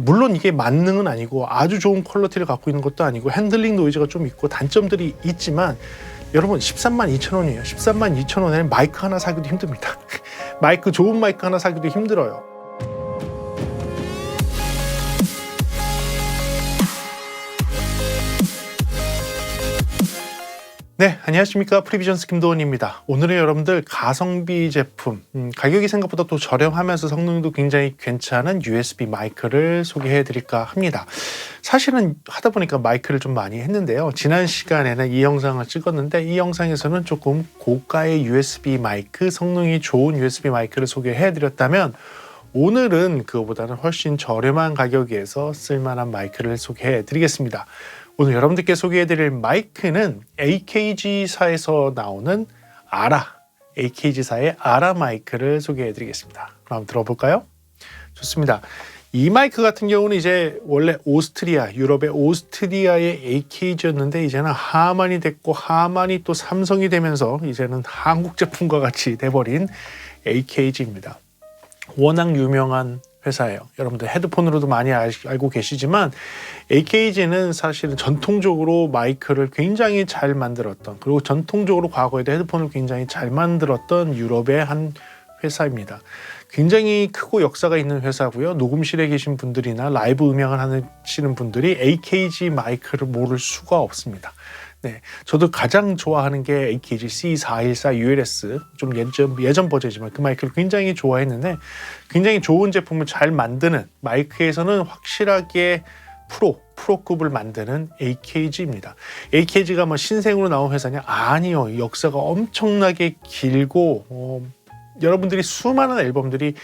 물론 이게 만능은 아니고 아주 좋은 퀄리티를 갖고 있는 것도 아니고 핸들링 노이즈가 좀 있고 단점들이 있지만 여러분 132,000원이에요. 132,000원에 마이크 하나 사기도 힘듭니다. 좋은 마이크 하나 사기도 힘들어요. 네, 안녕하십니까. 프리비전스 김도원입니다. 오늘은 여러분들 가성비 제품, 가격이 생각보다 또 저렴하면서 성능도 굉장히 괜찮은 USB 마이크를 소개해 드릴까 합니다. 사실은 하다 보니까 마이크를 좀 많이 했는데요. 지난 시간에는 이 영상을 찍었는데 이 영상에서는 조금 고가의 USB 마이크, 성능이 좋은 USB 마이크를 소개해 드렸다면 오늘은 그거보다는 훨씬 저렴한 가격에서 쓸만한 마이크를 소개해 드리겠습니다. 오늘 여러분들께 소개해드릴 마이크는 AKG사에서 나오는 AKG사의 아라 마이크를 소개해드리겠습니다. 그럼 들어볼까요? 좋습니다. 이 마이크 같은 경우는 이제 원래 유럽의 오스트리아의 AKG였는데 이제는 하만이 됐고 하만이 또 삼성이 되면서 이제는 한국 제품과 같이 돼버린 AKG입니다. 워낙 유명한 회사예요. 여러분들 헤드폰으로도 많이 알고 계시지만 AKG는 사실은 전통적으로 마이크를 굉장히 잘 만들었던, 그리고 전통적으로 과거에도 헤드폰을 굉장히 잘 만들었던 유럽의 한 회사입니다. 굉장히 크고 역사가 있는 회사고요. 녹음실에 계신 분들이나 라이브 음향을 하시는 분들이 AKG 마이크를 모를 수가 없습니다. 네, 저도 가장 좋아하는 게 AKG C414 ULS, 좀 예전 버전이지만 그 마이크를 굉장히 좋아했는데 굉장히 좋은 제품을 잘 만드는, 마이크에서는 확실하게 프로급을 만드는 AKG입니다. AKG가 뭐 신생으로 나온 회사냐? 아니요. 역사가 엄청나게 길고 여러분들이 수많은 앨범들이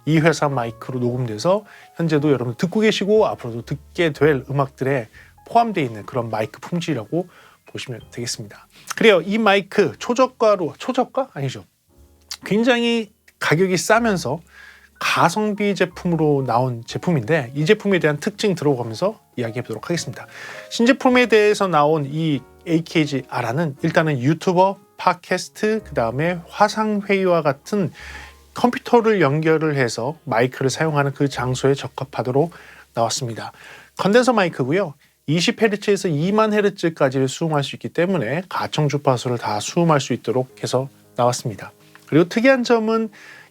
이 회사 마이크로 녹음돼서 현재도 여러분 듣고 계시고 앞으로도 듣게 될 음악들에 포함되어 있는 그런 마이크 품질이라고 보시면 되겠습니다. 그래요. 이 마이크 초저가 아니죠. 굉장히 가격이 싸면서 가성비 제품으로 나온 제품인데 이 제품에 대한 특징 들어가면서 이야기해 보도록 하겠습니다. 신제품에 대해서 나온 이 AKG 아라는 일단은 유튜버, 팟캐스트, 그 다음에 화상회의와 같은 컴퓨터를 연결을 해서 마이크를 사용하는 그 장소에 적합하도록 나왔습니다. 컨덴서 마이크고요. 20Hz에서 20,000Hz까지를 수음할 수 있기 때문에 가청 주파수를 다 수음할 수 있도록 해서 나왔습니다. 그리고 특이한 점은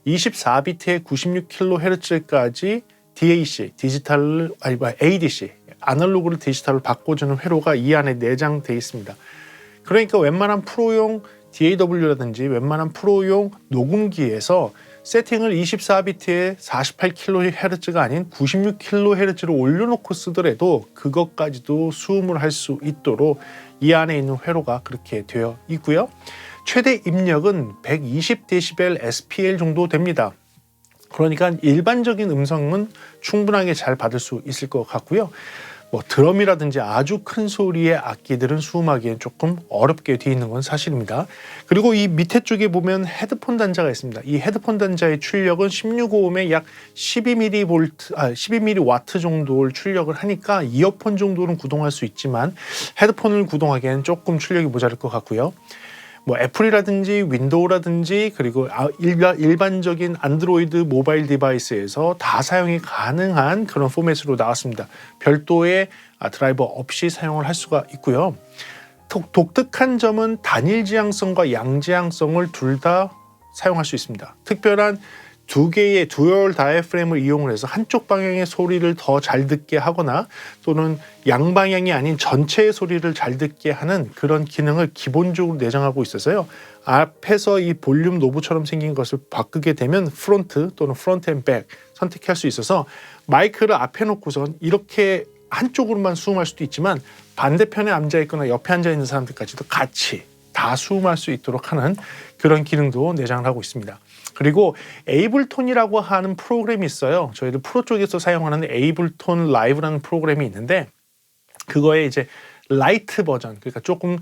24비트에 96kHz까지 DAC, ADC, 아날로그를 디지털로 바꿔주는 회로가 이 안에 내장되어 있습니다. 그러니까 웬만한 프로용 DAW라든지 웬만한 프로용 녹음기에서 세팅을 24비트에 48kHz가 아닌 96kHz로 올려놓고 쓰더라도 그것까지도 수음을 할 수 있도록 이 안에 있는 회로가 그렇게 되어 있고요. 최대 입력은 120dB SPL 정도 됩니다. 그러니까 일반적인 음성은 충분하게 잘 받을 수 있을 것 같고요. 드럼이라든지 아주 큰 소리의 악기들은 수음하기엔 조금 어렵게 되어 있는 건 사실입니다. 그리고 이 밑에 쪽에 보면 헤드폰 단자가 있습니다. 이 헤드폰 단자의 출력은 16오음에 약 12mW 정도를 출력을 하니까 이어폰 정도는 구동할 수 있지만 헤드폰을 구동하기엔 조금 출력이 모자랄 것 같고요. 애플이라든지 윈도우라든지 그리고 일반적인 안드로이드 모바일 디바이스에서 다 사용이 가능한 그런 포맷으로 나왔습니다. 별도의 드라이버 없이 사용을 할 수가 있고요. 독특한 점은 단일 지향성과 양지향성을 둘 다 사용할 수 있습니다. 특별한 두 개의 듀얼 다이프램을 이용을 해서 한쪽 방향의 소리를 더 잘 듣게 하거나 또는 양방향이 아닌 전체의 소리를 잘 듣게 하는 그런 기능을 기본적으로 내장하고 있어서요. 앞에서 이 볼륨 노브처럼 생긴 것을 바꾸게 되면 프론트 또는 프론트 앤 백 선택할 수 있어서 마이크를 앞에 놓고선 이렇게 한쪽으로만 수음할 수도 있지만 반대편에 앉아 있거나 옆에 앉아 있는 사람들까지도 같이 다 수음할 수 있도록 하는 그런 기능도 내장을 하고 있습니다. 그리고 에이블톤이라고 하는 프로그램이 있어요. 저희들 프로 쪽에서 사용하는 에이블톤 라이브라는 프로그램이 있는데 그거에 이제 라이트 버전, 그러니까 조금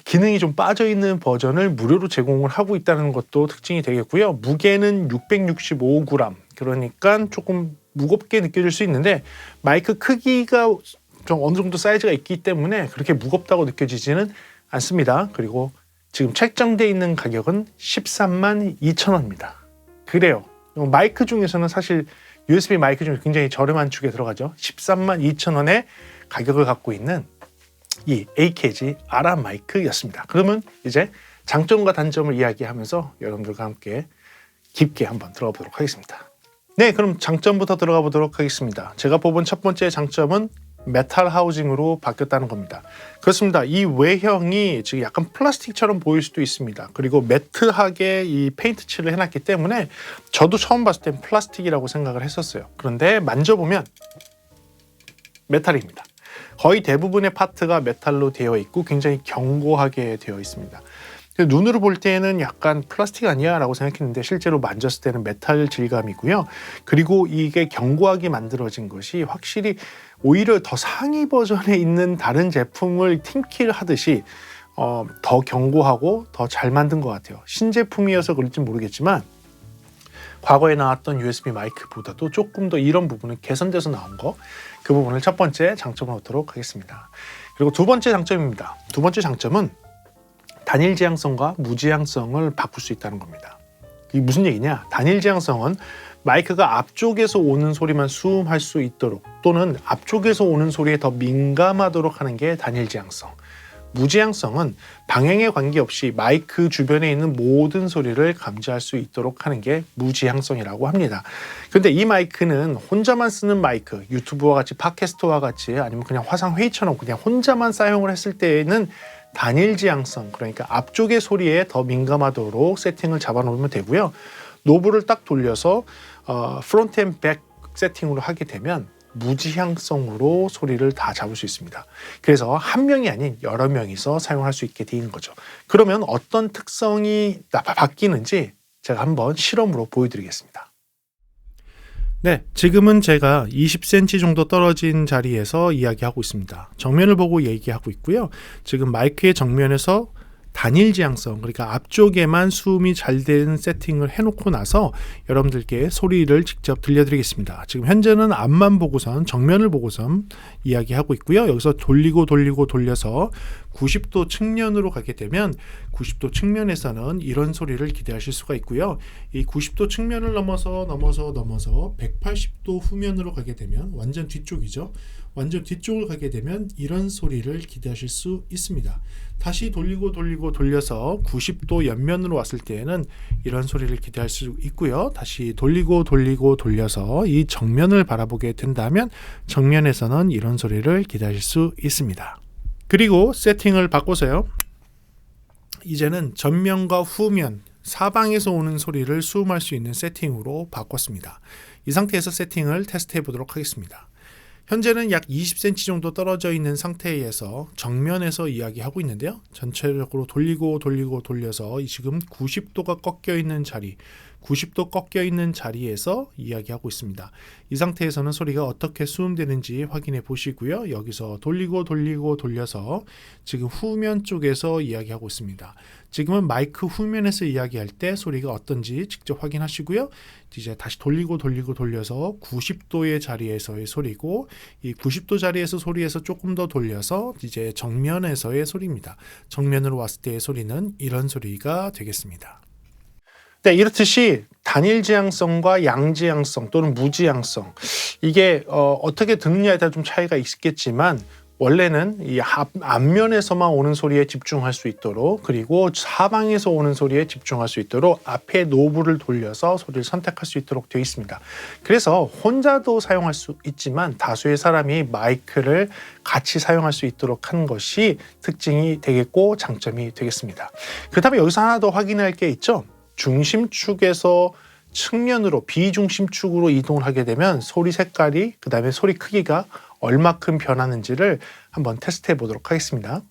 기능이 좀 빠져있는 버전을 무료로 제공을 하고 있다는 것도 특징이 되겠고요. 무게는 665g, 그러니까 조금 무겁게 느껴질 수 있는데 마이크 크기가 좀 어느 정도 사이즈가 있기 때문에 그렇게 무겁다고 느껴지지는 않습니다. 그리고 지금 책정되어 있는 가격은 132,000원입니다. 그래요. 마이크 중에서는 사실 USB 마이크 중에 굉장히 저렴한 축에 들어가죠. 132,000원의 가격을 갖고 있는 이 AKG 아람 마이크였습니다. 그러면 이제 장점과 단점을 이야기하면서 여러분들과 함께 깊게 한번 들어가 보도록 하겠습니다. 네, 그럼 장점부터 들어가 보도록 하겠습니다. 제가 뽑은 첫 번째 장점은 메탈 하우징으로 바뀌었다는 겁니다. 그렇습니다. 이 외형이 지금 약간 플라스틱처럼 보일 수도 있습니다. 그리고 매트하게 이 페인트 칠을 해놨기 때문에 저도 처음 봤을 땐 플라스틱이라고 생각을 했었어요. 그런데 만져보면 메탈입니다. 거의 대부분의 파트가 메탈로 되어 있고 굉장히 견고하게 되어 있습니다. 눈으로 볼 때는 약간 플라스틱 아니야 라고 생각했는데 실제로 만졌을 때는 메탈 질감이고요. 그리고 이게 견고하게 만들어진 것이 확실히 오히려 더 상위 버전에 있는 다른 제품을 팀킬 하듯이 더 견고하고 더 잘 만든 것 같아요. 신제품이어서 그럴지 모르겠지만 과거에 나왔던 USB 마이크보다도 조금 더 이런 부분은 개선돼서 나온 거, 그 부분을 첫 번째 장점으로 하도록 하겠습니다. 그리고 두 번째 장점입니다. 두 번째 장점은 단일 지향성과 무지향성을 바꿀 수 있다는 겁니다. 이게 무슨 얘기냐? 단일 지향성은 마이크가 앞쪽에서 오는 소리만 수음할 수 있도록 또는 앞쪽에서 오는 소리에 더 민감하도록 하는 게 단일 지향성. 무지향성은 방향에 관계없이 마이크 주변에 있는 모든 소리를 감지할 수 있도록 하는 게 무지향성이라고 합니다. 그런데 이 마이크는 혼자만 쓰는 마이크, 유튜브와 같이 팟캐스트와 같이 아니면 그냥 화상회의처럼 그냥 혼자만 사용을 했을 때에는 단일 지향성, 그러니까 앞쪽의 소리에 더 민감하도록 세팅을 잡아놓으면 되고요. 노브를 딱 돌려서 프론트 앤 백 세팅으로 하게 되면 무지향성으로 소리를 다 잡을 수 있습니다. 그래서 한 명이 아닌 여러 명이서 사용할 수 있게 되는 거죠. 그러면 어떤 특성이 바뀌는지 제가 한번 실험으로 보여드리겠습니다. 네, 지금은 제가 20cm 정도 떨어진 자리에서 이야기하고 있습니다. 정면을 보고 얘기하고 있고요. 지금 마이크의 정면에서 단일 지향성, 그러니까 앞쪽에만 수음이 잘 되는 세팅을 해놓고 나서 여러분들께 소리를 직접 들려드리겠습니다. 지금 현재는 앞만 보고선, 정면을 보고선 이야기하고 있고요. 여기서 돌리고 돌려서 90도 측면으로 가게 되면 90도 측면에서는 이런 소리를 기대하실 수가 있고요. 이 90도 측면을 넘어서 180도 후면으로 가게 되면 완전 뒤쪽이죠. 완전 뒤쪽을 가게 되면 이런 소리를 기대하실 수 있습니다. 다시 돌리고 돌려서 90도 옆면으로 왔을 때에는 이런 소리를 기대할 수 있고요. 다시 돌리고 돌려서 이 정면을 바라보게 된다면 정면에서는 이런 소리를 기대하실 수 있습니다. 그리고 세팅을 바꿔서요. 이제는 전면과 후면, 사방에서 오는 소리를 수음할 수 있는 세팅으로 바꿨습니다. 이 상태에서 세팅을 테스트해 보도록 하겠습니다. 현재는 약 20cm 정도 떨어져 있는 상태에서 정면에서 이야기하고 있는데요. 전체적으로 돌리고 돌려서 지금 90도가 꺾여 있는 자리, 90도 꺾여 있는 자리에서 이야기하고 있습니다. 이 상태에서는 소리가 어떻게 수음되는지 확인해 보시고요. 여기서 돌리고 돌려서 지금 후면 쪽에서 이야기하고 있습니다. 지금은 마이크 후면에서 이야기할 때 소리가 어떤지 직접 확인하시고요. 이제 다시 돌리고 돌려서 90도의 자리에서의 소리고, 이 90도 자리에서 소리에서 조금 더 돌려서 이제 정면에서의 소리입니다. 정면으로 왔을 때의 소리는 이런 소리가 되겠습니다. 네, 이렇듯이 단일 지향성과 양지향성 또는 무지향성, 이게 어떻게 듣느냐에 따라 좀 차이가 있겠지만 원래는 이 앞면에서만 오는 소리에 집중할 수 있도록, 그리고 사방에서 오는 소리에 집중할 수 있도록 앞에 노브를 돌려서 소리를 선택할 수 있도록 되어 있습니다. 그래서 혼자도 사용할 수 있지만 다수의 사람이 마이크를 같이 사용할 수 있도록 한 것이 특징이 되겠고 장점이 되겠습니다. 그렇다면 여기서 하나 더 확인할 게 있죠. 중심축에서 측면으로 비중심축으로 이동을 하게 되면 소리 색깔이, 그 다음에 소리 크기가 얼마큼 변하는지를 한번 테스트해 보도록 하겠습니다.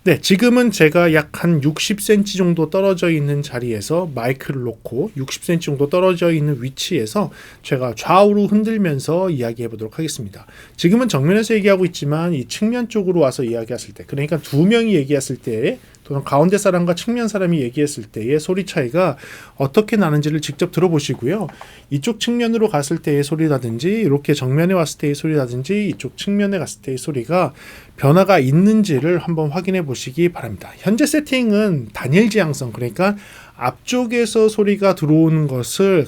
네, 지금은 제가 약 한 60cm 정도 떨어져 있는 자리에서 마이크를 놓고 60cm 정도 떨어져 있는 위치에서 제가 좌우로 흔들면서 이야기해 보도록 하겠습니다. 지금은 정면에서 얘기하고 있지만 이 측면 쪽으로 와서 이야기했을 때, 그러니까 두 명이 얘기했을 때 또는 가운데 사람과 측면 사람이 얘기했을 때의 소리 차이가 어떻게 나는지를 직접 들어보시고요. 이쪽 측면으로 갔을 때의 소리라든지 이렇게 정면에 왔을 때의 소리라든지 이쪽 측면에 갔을 때의 소리가 변화가 있는지를 한번 확인해 보시기 바랍니다. 현재 세팅은 단일 지향성, 그러니까 앞쪽에서 소리가 들어오는 것을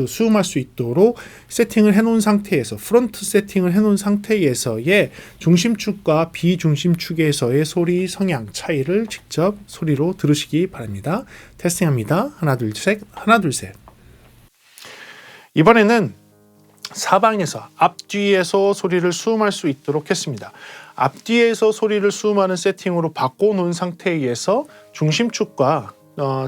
수음할 수 있도록 세팅을 해놓은 상태에서 프론트 세팅을 해놓은 상태에서의 중심축과 비중심축에서의 소리 성향 차이를 직접 소리로 들으시기 바랍니다. 테스팅합니다. 하나 둘 셋, 하나 둘 셋. 이번에는 사방에서 앞뒤에서 소리를 수음할 수 있도록 했습니다. 앞뒤에서 소리를 수음하는 세팅으로 바꿔놓은 상태에서 중심축과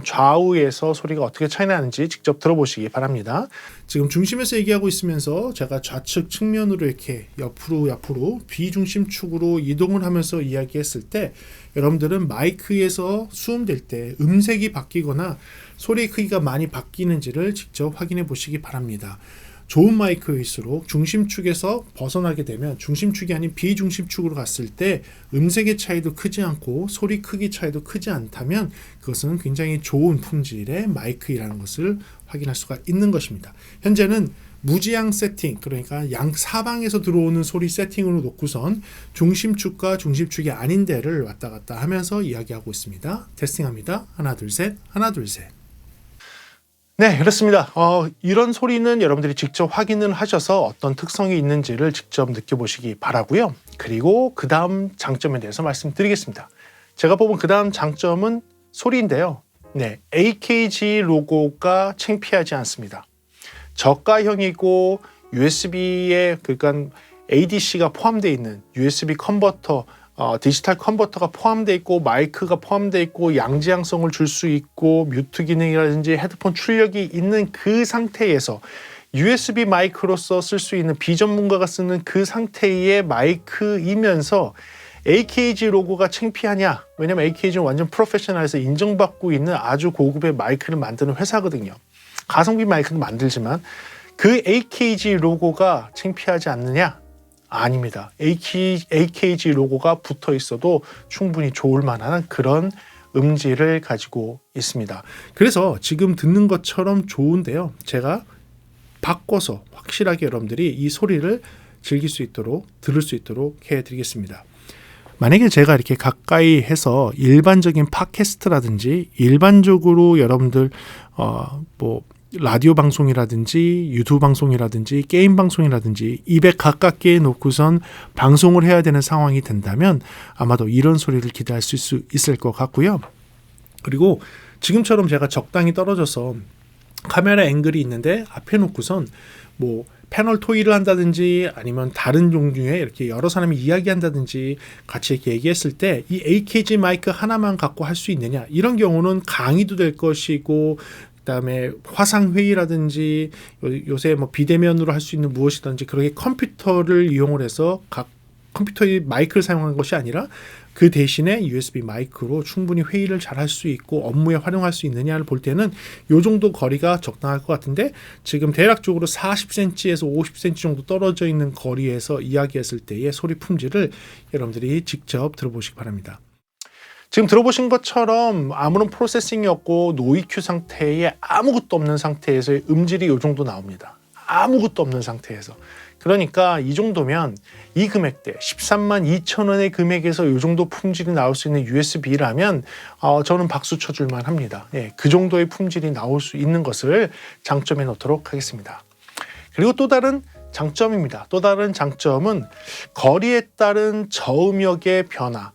좌우에서 소리가 어떻게 차이 나는지 직접 들어보시기 바랍니다. 지금 중심에서 얘기하고 있으면서 제가 좌측 측면으로 이렇게 옆으로 비중심축으로 이동을 하면서 이야기했을 때 여러분들은 마이크에서 수음될 때 음색이 바뀌거나 소리의 크기가 많이 바뀌는지를 직접 확인해 보시기 바랍니다. 좋은 마이크일수록 중심축에서 벗어나게 되면 중심축이 아닌 비중심축으로 갔을 때 음색의 차이도 크지 않고 소리 크기 차이도 크지 않다면 그것은 굉장히 좋은 품질의 마이크라는 것을 확인할 수가 있는 것입니다. 현재는 무지양 세팅, 그러니까 양 사방에서 들어오는 소리 세팅으로 놓고선 중심축과 중심축이 아닌 데를 왔다 갔다 하면서 이야기하고 있습니다. 테스팅합니다. 하나 둘 셋, 하나 둘 셋. 네, 그렇습니다. 이런 소리는 여러분들이 직접 확인을 하셔서 어떤 특성이 있는지를 직접 느껴보시기 바라고요. 그리고 그 다음 장점에 대해서 말씀드리겠습니다. 제가 뽑은 그 다음 장점은 소리인데요. 네, AKG 로고가 창피하지 않습니다. 저가형이고 USB에 그러니까 ADC가 포함되어 있는 USB 컨버터, 디지털 컨버터가 포함되어 있고 마이크가 포함되어 있고 양지향성을 줄 수 있고 뮤트 기능이라든지 헤드폰 출력이 있는 그 상태에서 USB 마이크로서 쓸 수 있는 비전문가가 쓰는 그 상태의 마이크이면서 AKG 로고가 창피하냐? 왜냐면 AKG는 완전 프로페셔널해서 인정받고 있는 아주 고급의 마이크를 만드는 회사거든요. 가성비 마이크도 만들지만 그 AKG 로고가 창피하지 않느냐? 아닙니다. AKG 로고가 붙어 있어도 충분히 좋을 만한 그런 음질을 가지고 있습니다. 그래서 지금 듣는 것처럼 좋은데요. 제가 바꿔서 확실하게 여러분들이 이 소리를 즐길 수 있도록 들을 수 있도록 해드리겠습니다. 만약에 제가 이렇게 가까이 해서 일반적인 팟캐스트라든지 일반적으로 여러분들 라디오 방송이라든지 유튜브 방송이라든지 게임 방송이라든지 입에 가깝게 놓고선 방송을 해야 되는 상황이 된다면 아마도 이런 소리를 기대할 수 있을 것 같고요. 그리고 지금처럼 제가 적당히 떨어져서 카메라 앵글이 있는데 앞에 놓고선 패널 토의를 한다든지 아니면 다른 종류의 이렇게 여러 사람이 이야기한다든지 같이 이렇게 얘기했을 때 이 AKG 마이크 하나만 갖고 할 수 있느냐, 이런 경우는 강의도 될 것이고 그다음에 화상회의라든지 요새 비대면으로 할 수 있는 무엇이든지 그렇게 컴퓨터를 이용을 해서 각 컴퓨터의 마이크를 사용한 것이 아니라 그 대신에 USB 마이크로 충분히 회의를 잘 할 수 있고 업무에 활용할 수 있느냐를 볼 때는 요 정도 거리가 적당할 것 같은데 지금 대략적으로 40cm에서 50cm 정도 떨어져 있는 거리에서 이야기했을 때의 소리 품질을 여러분들이 직접 들어보시기 바랍니다. 지금 들어보신 것처럼 아무런 프로세싱이 없고 노이큐 상태에 아무것도 없는 상태에서의 음질이 이 정도 나옵니다. 아무것도 없는 상태에서. 그러니까 이 정도면 이 금액대 13만 2천 원의 금액에서 이 정도 품질이 나올 수 있는 USB라면 저는 박수 쳐줄만 합니다. 예, 그 정도의 품질이 나올 수 있는 것을 장점에 놓도록 하겠습니다. 그리고 또 다른 장점입니다. 또 다른 장점은 거리에 따른 저음역의 변화,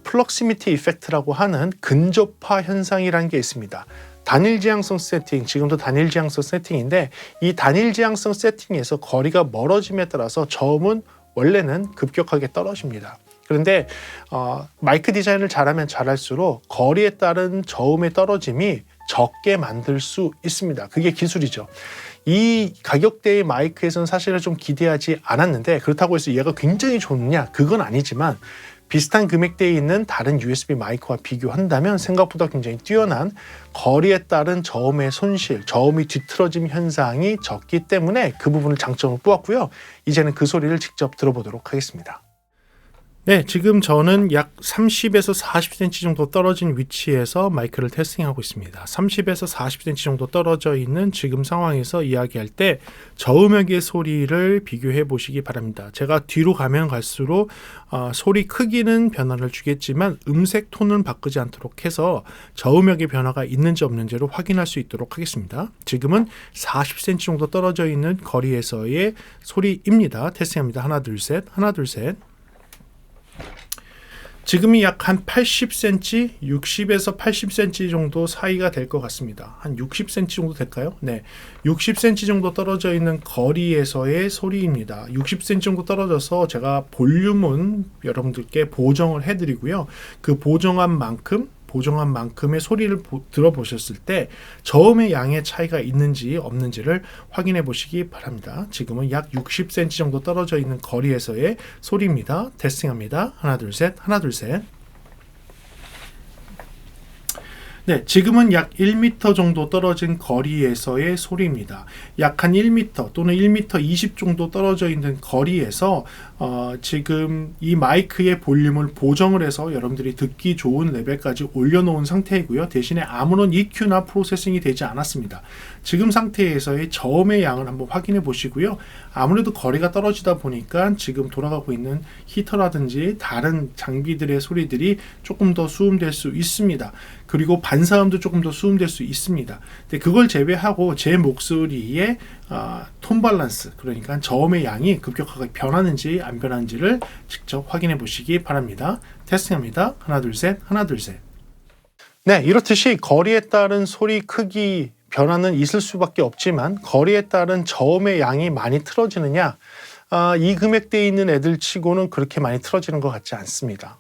플럭시미티 이펙트라고 하는 근접화 현상이라는 게 있습니다. 단일 지향성 세팅, 지금도 단일 지향성 세팅인데 이 단일 지향성 세팅에서 거리가 멀어짐에 따라서 저음은 원래는 급격하게 떨어집니다. 그런데 마이크 디자인을 잘하면 잘할수록 거리에 따른 저음의 떨어짐이 적게 만들 수 있습니다. 그게 기술이죠. 이 가격대의 마이크에서는 사실은 좀 기대하지 않았는데 그렇다고 해서 얘가 굉장히 좋느냐? 그건 아니지만 비슷한 금액대에 있는 다른 USB 마이크와 비교한다면 생각보다 굉장히 뛰어난 거리에 따른 저음의 손실, 저음이 뒤틀어짐 현상이 적기 때문에 그 부분을 장점을 뽑았고요. 이제는 그 소리를 직접 들어보도록 하겠습니다. 네, 지금 저는 약 30에서 40cm 정도 떨어진 위치에서 마이크를 테스팅하고 있습니다. 30에서 40cm 정도 떨어져 있는 지금 상황에서 이야기할 때 저음역의 소리를 비교해 보시기 바랍니다. 제가 뒤로 가면 갈수록 소리 크기는 변화를 주겠지만 음색 톤은 바꾸지 않도록 해서 저음역의 변화가 있는지 없는지를 확인할 수 있도록 하겠습니다. 지금은 40cm 정도 떨어져 있는 거리에서의 소리입니다. 테스팅합니다. 하나 둘 셋, 하나 둘 셋. 지금이 약 한 80cm, 60에서 80cm 정도 사이가 될 것 같습니다. 한 60cm 정도 될까요? 네, 60cm 정도 떨어져 있는 거리에서의 소리입니다. 60cm 정도 떨어져서 제가 볼륨은 여러분들께 보정을 해드리고요. 그 보정한 만큼의 소리를 들어보셨을 때 저음의 양의 차이가 있는지 없는지를 확인해 보시기 바랍니다. 지금은 약 60cm 정도 떨어져 있는 거리에서의 소리입니다. 테스팅합니다. 하나 둘 셋, 하나 둘 셋. 네, 지금은 약 1m 정도 떨어진 거리에서의 소리입니다. 약 한 1m 또는 1m 20 정도 떨어져 있는 거리에서 지금 이 마이크의 볼륨을 보정을 해서 여러분들이 듣기 좋은 레벨까지 올려놓은 상태이고요. 대신에 아무런 EQ나 프로세싱이 되지 않았습니다. 지금 상태에서의 저음의 양을 한번 확인해 보시고요. 아무래도 거리가 떨어지다 보니까 지금 돌아가고 있는 히터라든지 다른 장비들의 소리들이 조금 더 수음될 수 있습니다. 그리고 반사음도 조금 더 수음될 수 있습니다. 근데 그걸 제외하고 제 목소리의 톤 밸런스, 그러니까 저음의 양이 급격하게 변하는지 안 변하는지를 직접 확인해 보시기 바랍니다. 테스팅합니다. 하나 둘 셋, 하나 둘 셋. 네, 이렇듯이 거리에 따른 소리 크기 변화는 있을 수밖에 없지만 거리에 따른 저음의 양이 많이 틀어지느냐, 이 금액대에 있는 애들 치고는 그렇게 많이 틀어지는 것 같지 않습니다.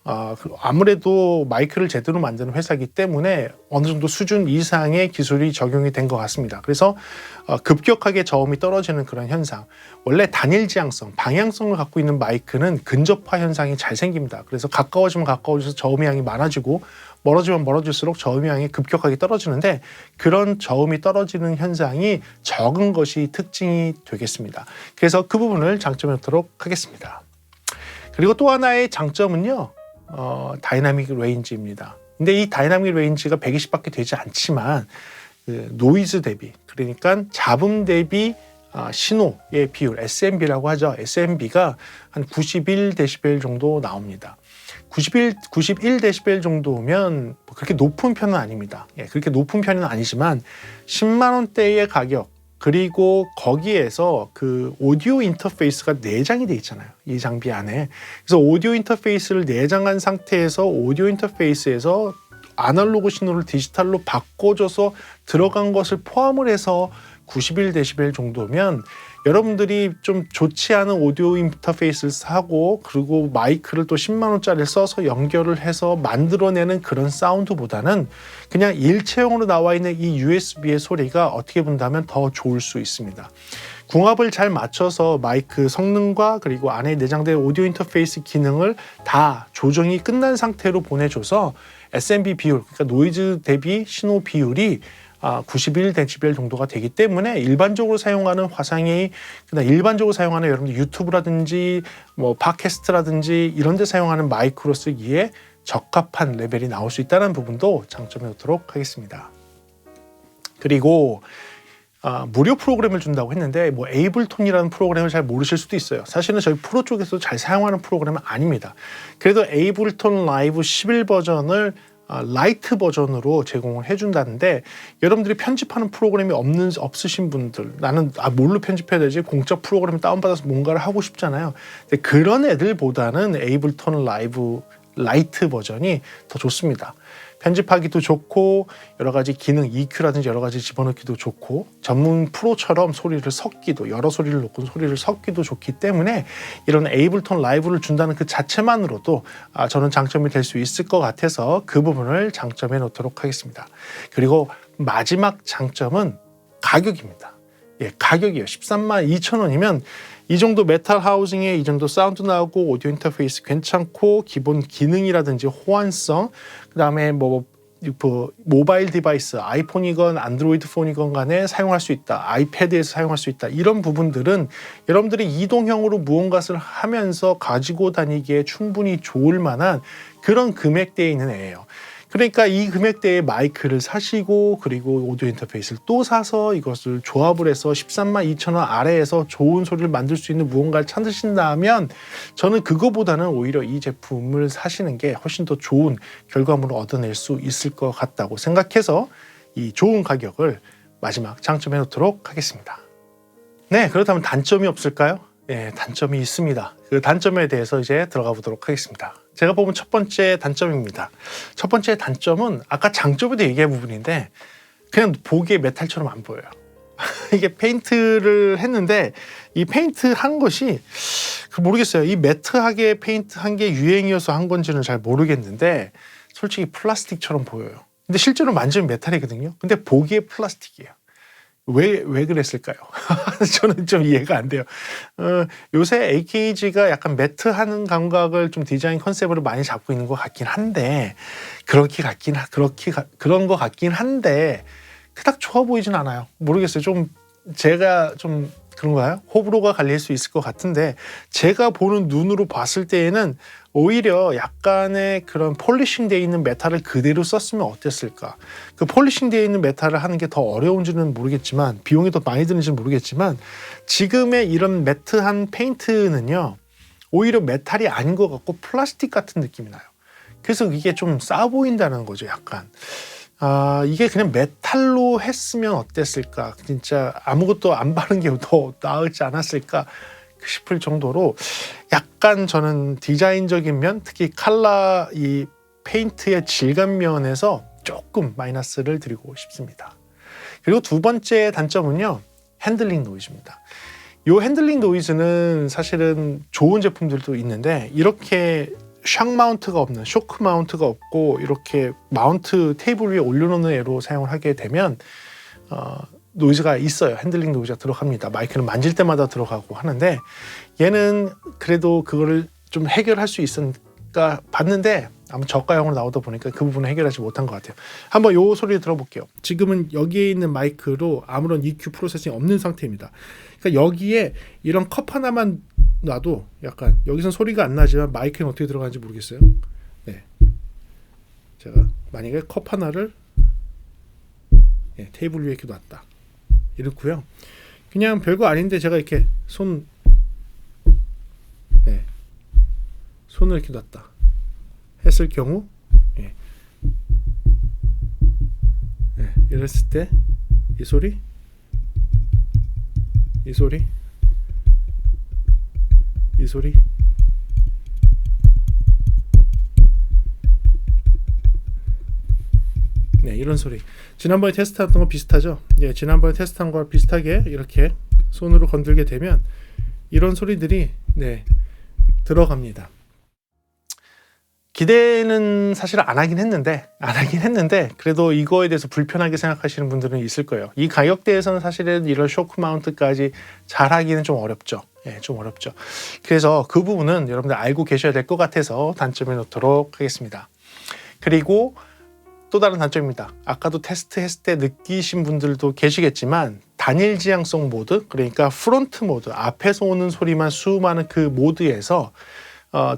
아무래도 마이크를 제대로 만드는 회사이기 때문에 어느 정도 수준 이상의 기술이 적용이 된 것 같습니다. 그래서 급격하게 저음이 떨어지는 그런 현상, 원래 단일 지향성, 방향성을 갖고 있는 마이크는 근접화 현상이 잘 생깁니다. 그래서 가까워지면 가까워져서 저음의 양이 많아지고 멀어지면 멀어질수록 저음의 양이 급격하게 떨어지는데, 그런 저음이 떨어지는 현상이 적은 것이 특징이 되겠습니다. 그래서 그 부분을 장점하도록 하겠습니다. 그리고 또 하나의 장점은요, 다이나믹 레인지입니다. 근데 이 다이나믹 레인지가 120밖에 되지 않지만 노이즈 대비, 그러니까 잡음 대비 신호의 비율, SMB라고 하죠. SMB가 한 91dB 정도 나옵니다. 91dB 정도면 그렇게 높은 편은 아닙니다. 그렇게 높은 편은 아니지만 10만 원대의 가격, 그리고 거기에서 그 오디오 인터페이스가 내장이 돼 있잖아요. 이 장비 안에. 그래서 오디오 인터페이스를 내장한 상태에서 오디오 인터페이스에서 아날로그 신호를 디지털로 바꿔줘서 들어간 것을 포함을 해서 91dB 정도면 여러분들이 좀 좋지 않은 오디오 인터페이스를 사고 그리고 마이크를 또 10만 원짜리를 써서 연결을 해서 만들어내는 그런 사운드보다는 그냥 일체형으로 나와 있는 이 USB의 소리가 어떻게 본다면 더 좋을 수 있습니다. 궁합을 잘 맞춰서 마이크 성능과 그리고 안에 내장된 오디오 인터페이스 기능을 다 조정이 끝난 상태로 보내줘서 SMB 비율, 그러니까 노이즈 대비 신호 비율이 91dB 정도가 되기 때문에 일반적으로 사용하는 화상이, 그다음 일반적으로 사용하는 여러분들 유튜브라든지 뭐 팟캐스트라든지 이런 데 사용하는 마이크로 쓰기에 적합한 레벨이 나올 수 있다는 부분도 장점해 놓도록 하겠습니다. 그리고 무료 프로그램을 준다고 했는데 뭐 에이블톤이라는 프로그램을 잘 모르실 수도 있어요. 사실은 저희 프로 쪽에서도 잘 사용하는 프로그램은 아닙니다. 그래도 에이블톤 라이브 11 버전을 라이트 버전으로 제공을 해준다는데, 여러분들이 편집하는 프로그램이 없으신 분들, 나는 뭘로 편집해야 되지? 공짜 프로그램 다운받아서 뭔가를 하고 싶잖아요. 근데 그런 애들보다는 에이블톤 라이브 라이트 버전이 더 좋습니다. 편집하기도 좋고 여러 가지 기능 EQ라든지 여러 가지 집어넣기도 좋고 전문 프로처럼 소리를 섞기도, 여러 소리를 놓고 소리를 섞기도 좋기 때문에 이런 에이블톤 라이브를 준다는 그 자체만으로도 저는 장점이 될 수 있을 것 같아서 그 부분을 장점해 놓도록 하겠습니다. 그리고 마지막 장점은 가격입니다. 가격이요. 13만 2천 원이면 이 정도 메탈 하우징에 이 정도 사운드 나오고 오디오 인터페이스 괜찮고 기본 기능이라든지 호환성, 그다음에 뭐 모바일 디바이스, 아이폰이건 안드로이드 폰이건 간에 사용할 수 있다. 아이패드에서 사용할 수 있다. 이런 부분들은 여러분들이 이동형으로 무언가를 하면서 가지고 다니기에 충분히 좋을 만한 그런 금액대에 있는 애예요. 그러니까 이 금액대에 마이크를 사시고 그리고 오디오 인터페이스를 또 사서 이것을 조합을 해서 13만 2천 원 아래에서 좋은 소리를 만들 수 있는 무언가를 찾으신다면 저는 그거보다는 오히려 이 제품을 사시는 게 훨씬 더 좋은 결과물을 얻어낼 수 있을 것 같다고 생각해서 이 좋은 가격을 마지막 장점해 놓도록 하겠습니다. 네, 그렇다면 단점이 없을까요? 네, 단점이 있습니다. 그 단점에 대해서 이제 들어가 보도록 하겠습니다. 제가 뽑은 첫 번째 단점입니다. 첫 번째 단점은 아까 장점에도 얘기한 부분인데 그냥 보기에 메탈처럼 안 보여요. 이게 페인트를 했는데 이 페인트 한 것이 모르겠어요. 이 매트하게 페인트 한 게 유행이어서 한 건지는 잘 모르겠는데 솔직히 플라스틱처럼 보여요. 근데 실제로 만지면 메탈이거든요. 근데 보기에 플라스틱이에요. 왜 그랬을까요? 저는 좀 이해가 안 돼요. 요새 AKG가 약간 매트하는 감각을 좀 디자인 컨셉으로 많이 잡고 있는 것 같긴 한데 그런 것 같긴 한데 그닥 좋아 보이진 않아요. 모르겠어요. 좀 제가 좀 그런가요? 호불호가 갈릴 수 있을 것 같은데 제가 보는 눈으로 봤을 때에는 오히려 약간의 그런 폴리싱 되어 있는 메탈을 그대로 썼으면 어땠을까? 그 폴리싱 되어 있는 메탈을 하는 게 더 어려운지는 모르겠지만 비용이 더 많이 드는지는 모르겠지만 지금의 이런 매트한 페인트는요 오히려 메탈이 아닌 것 같고 플라스틱 같은 느낌이 나요. 그래서 이게 좀 싸 보인다는 거죠. 약간 이게 그냥 메탈로 했으면 어땠을까? 진짜 아무것도 안 바른 게 더 나을지 않았을까 싶을 정도로 약간 저는 디자인적인 면, 특히 컬러 이 페인트의 질감 면에서 조금 마이너스를 드리고 싶습니다. 그리고 두 번째 단점은요, 핸들링 노이즈입니다. 이 핸들링 노이즈는 사실은 좋은 제품들도 있는데 이렇게 샥 마운트가 없는, 쇼크 마운트가 없고 이렇게 마운트 테이블 위에 올려놓는 애로 사용을 하게 되면 노이즈가 있어요. 핸들링 노이즈가 들어갑니다. 마이크는 만질 때마다 들어가고 하는데 얘는 그래도 그거를 좀 해결할 수 있을까 봤는데 아마 저가형으로 나오다 보니까 그 부분을 해결하지 못한 것 같아요. 한번 요 소리 들어볼게요. 지금은 여기에 있는 마이크로 아무런 EQ 프로세싱이 없는 상태입니다. 그러니까 여기에 이런 컵 하나만 놔도 약간 여기선 소리가 안 나지만 마이크는 어떻게 들어가는지 모르겠어요. 네, 제가 만약에 컵 하나를 테이블 위에 이렇게 놨다 이렇고요. 그냥 별거 아닌데 제가 이렇게 손을 이렇게 놨다 했을 경우 이랬을 때 이 소리 이런 소리. 지난번에 테스트했던 거 비슷하죠? 지난번에 테스트한 거 비슷하게 이렇게 손으로 건들게 되면 이런 소리들이 들어갑니다. 기대는 사실 안 하긴 했는데 그래도 이거에 대해서 불편하게 생각하시는 분들은 있을 거예요. 이 가격대에서는 사실은 이런 쇼크 마운트까지 잘 하기는 좀 어렵죠. 좀 어렵죠. 그래서 그 부분은 여러분들 알고 계셔야 될 것 같아서 단점에 놓도록 하겠습니다. 그리고 또 다른 단점입니다. 아까도 테스트했을 때 느끼신 분들도 계시겠지만 단일 지향성 모드, 그러니까 프론트 모드, 앞에서 오는 소리만 수음하는 그 모드에서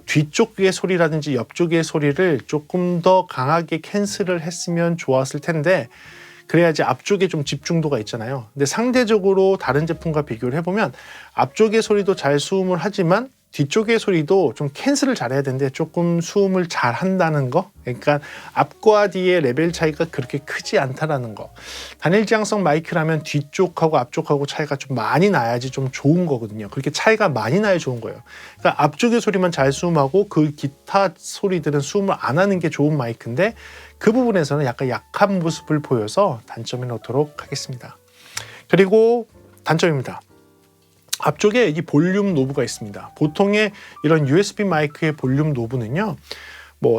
뒤쪽의 소리라든지 옆쪽의 소리를 조금 더 강하게 캔슬을 했으면 좋았을 텐데 그래야지 앞쪽에 좀 집중도가 있잖아요. 근데 상대적으로 다른 제품과 비교를 해보면 앞쪽의 소리도 잘 수음을 하지만 뒤쪽의 소리도 좀 캔슬을 잘해야 되는데 조금 수음을 잘 한다는 거, 그러니까 앞과 뒤의 레벨 차이가 그렇게 크지 않다라는 거. 단일 지향성 마이크라면 뒤쪽하고 앞쪽하고 차이가 좀 많이 나야지 좀 좋은 거거든요. 그렇게 차이가 많이 나야 좋은 거예요. 그러니까 앞쪽의 소리만 잘 수음하고 그 기타 소리들은 수음을 안 하는 게 좋은 마이크인데 그 부분에서는 약간 약한 모습을 보여서 단점에 놓도록 하겠습니다. 그리고 단점입니다. 앞쪽에 이 볼륨 노브가 있습니다. 보통의 이런 USB 마이크의 볼륨 노브는요,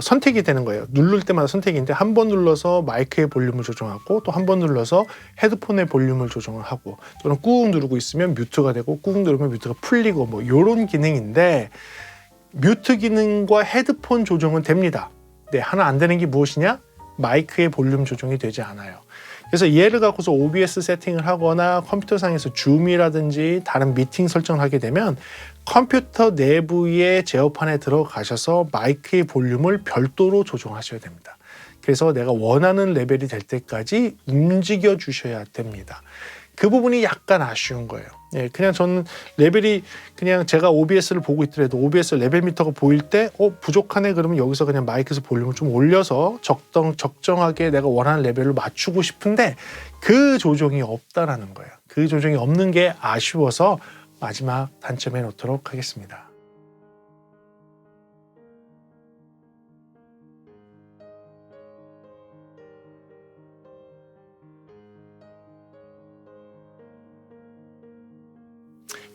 선택이 되는 거예요. 누를 때마다 선택인데 한 번 눌러서 마이크의 볼륨을 조정하고 또 한 번 눌러서 헤드폰의 볼륨을 조정을 하고 또는 꾹 누르고 있으면 뮤트가 되고 꾹 누르면 뮤트가 풀리고 이런 기능인데 뮤트 기능과 헤드폰 조정은 됩니다. 하나 안 되는 게 무엇이냐? 마이크의 볼륨 조정이 되지 않아요. 그래서 얘를 갖고서 OBS 세팅을 하거나 컴퓨터상에서 줌이라든지 다른 미팅 설정을 하게 되면 컴퓨터 내부의 제어판에 들어가셔서 마이크의 볼륨을 별도로 조정하셔야 됩니다. 그래서 내가 원하는 레벨이 될 때까지 움직여 주셔야 됩니다. 그 부분이 약간 아쉬운 거예요. 예, 그냥 저는 레벨이 그냥 제가 OBS를 보고 있더라도 OBS 레벨 미터가 보일 때 부족하네 그러면 여기서 그냥 마이크에서 볼륨을 좀 올려서 적정하게 내가 원하는 레벨로 맞추고 싶은데 그 조정이 없다라는 거예요. 그 조정이 없는 게 아쉬워서 마지막 단점에 놓도록 하겠습니다.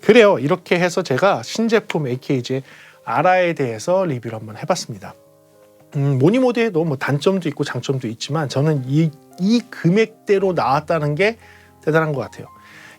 그래요. 이렇게 해서 제가 신제품 AKG 아라에 대해서 리뷰를 한번 해봤습니다. 모니모드에도 뭐 단점도 있고 장점도 있지만 저는 이 금액대로 나왔다는 게 대단한 것 같아요.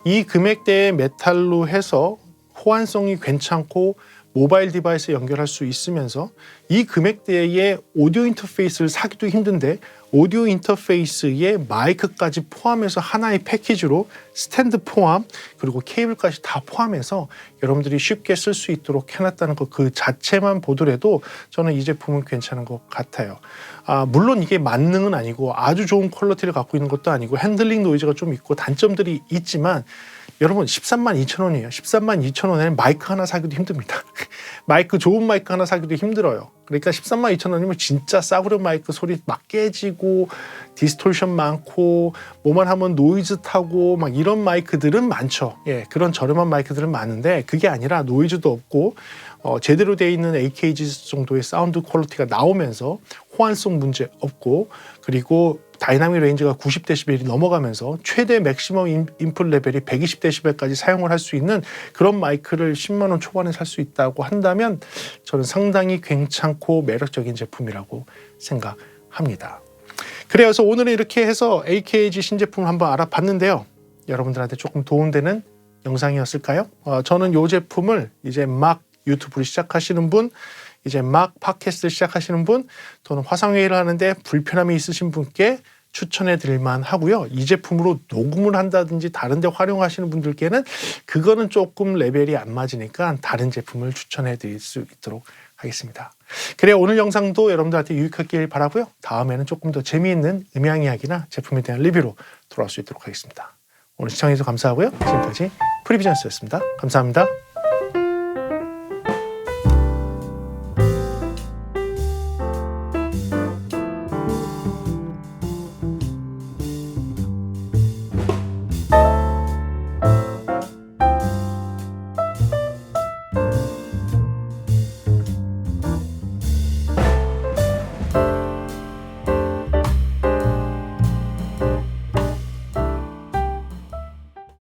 이 금액대의 메탈로 해서 호환성이 괜찮고 모바일 디바이스에 연결할 수 있으면서 이 금액대의 오디오 인터페이스를 사기도 힘든데 오디오 인터페이스에 마이크까지 포함해서 하나의 패키지로 스탠드 포함 그리고 케이블까지 다 포함해서 여러분들이 쉽게 쓸 수 있도록 해놨다는 것 그 자체만 보더라도 저는 이 제품은 괜찮은 것 같아요. 물론 이게 만능은 아니고 아주 좋은 퀄리티를 갖고 있는 것도 아니고 핸들링 노이즈가 좀 있고 단점들이 있지만 여러분 132,000원이에요. 132,000원에는 마이크 하나 사기도 힘듭니다. 마이크 좋은 마이크 하나 사기도 힘들어요. 그러니까 132,000원이면 진짜 싸구려 마이크 소리 막 깨지고 디스토션 많고 뭐만 하면 노이즈 타고 막 이런 마이크들은 많죠. 예, 그런 저렴한 마이크들은 많은데 그게 아니라 노이즈도 없고 제대로 되어 있는 AKG 정도의 사운드 퀄리티가 나오면서 호환성 문제 없고 그리고 다이나믹 레인지가 90dB이 넘어가면서 최대 맥시멈 인풋 레벨이 120dB까지 사용을 할 수 있는 그런 마이크를 10만 원 초반에 살 수 있다고 한다면 저는 상당히 괜찮고 매력적인 제품이라고 생각합니다. 그래서 오늘은 이렇게 해서 AKG 신제품을 한번 알아봤는데요. 여러분들한테 조금 도움되는 영상이었을까요? 저는 이 제품을 이제 막 유튜브를 시작하시는 분, 이제 막 팟캐스트를 시작하시는 분, 또는 화상회의를 하는데 불편함이 있으신 분께 추천해 드릴 만하고요. 이 제품으로 녹음을 한다든지 다른 데 활용하시는 분들께는 그거는 조금 레벨이 안 맞으니까 다른 제품을 추천해 드릴 수 있도록 하겠습니다. 그래요. 오늘 영상도 여러분들한테 유익하길 바라고요. 다음에는 조금 더 재미있는 음향 이야기나 제품에 대한 리뷰로 돌아올 수 있도록 하겠습니다. 오늘 시청해주셔서 감사하고요. 지금까지 프리비전스였습니다. 감사합니다.